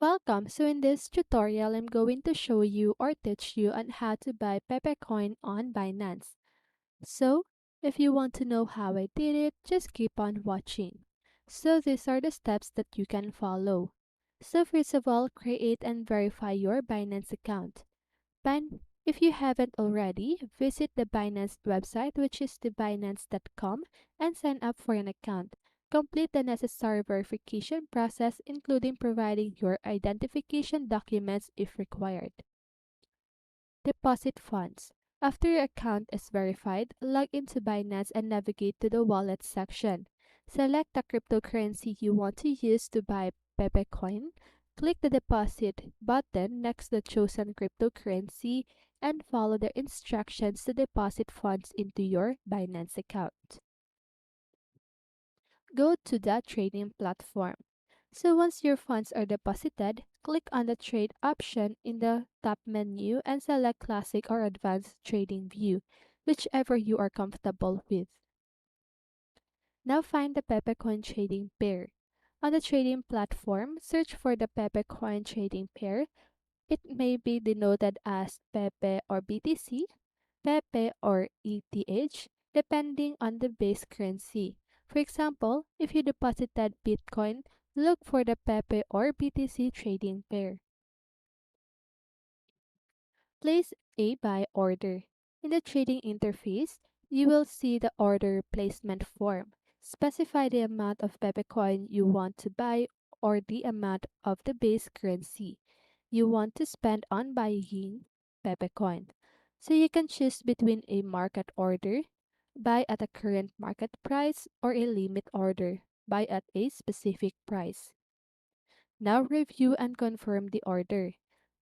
Welcome. So in this tutorial, I'm going to show you or teach you on how to buy PEPE Coin on Binance. So if you want to know how I did it, just keep on watching. So these are the steps that you can follow. So first of all, create and verify your Binance account. If you haven't already, visit the Binance website, which is the binance.com, and sign up for an account. Complete the necessary verification process, including providing your identification documents if required. Deposit funds. After your account is verified, log into Binance and navigate to the wallet section. Select the cryptocurrency you want to use to buy Pepe Coin. Click the deposit button next to the chosen cryptocurrency and follow the instructions to deposit funds into your Binance account. Go to the trading platform. So once your funds are deposited, click on the trade option in the top menu and select classic or advanced trading view, whichever you are comfortable with. Now find the Pepe Coin trading pair. On the trading platform, search for the Pepe Coin trading pair. It may be denoted as Pepe or BTC, Pepe or ETH, depending on the base currency. For example, if you deposited Bitcoin, look for the Pepe or BTC trading pair. Place a buy order. In the trading interface, you will see the order placement form. Specify the amount of Pepe coin you want to buy or the amount of the base currency you want to spend on buying Pepe coin. So you can choose between a market order, buy at a current market price, or a limit order, buy at a specific price. Now review and confirm the order.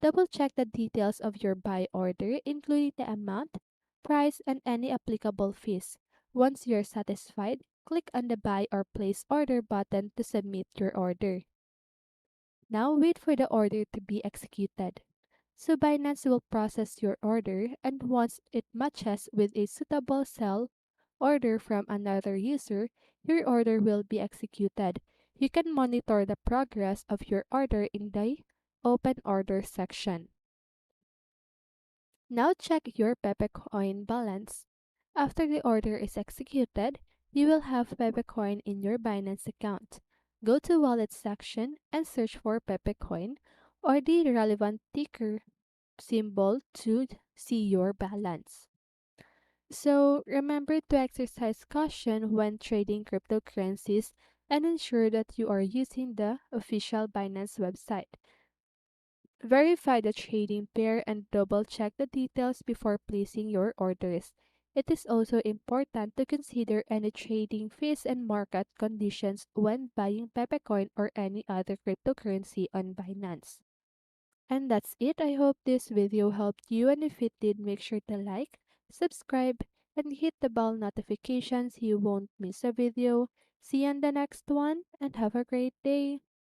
Double check the details of your buy order, including the amount, price, and any applicable fees. Once you're satisfied, click on the buy or place order button to submit your order. Now wait for the order to be executed. So Binance will process your order, and once it matches with a suitable sell order from another user, your order will be executed. You can monitor the progress of your order in the Open Order section. Now check your Pepe Coin balance. After the order is executed, you will have Pepe Coin in your Binance account. Go to Wallet section and search for Pepe Coin or the relevant ticker symbol to see your balance. So remember to exercise caution when trading cryptocurrencies and ensure that you are using the official Binance website. Verify the trading pair and double check the details before placing your orders. It is also important to consider any trading fees and market conditions when buying Pepecoin or any other cryptocurrency on Binance. And that's it. I hope this video helped you, and if it did, make sure to like, subscribe, and hit the bell notifications so you won't miss a video. See you on the next one and have a great day.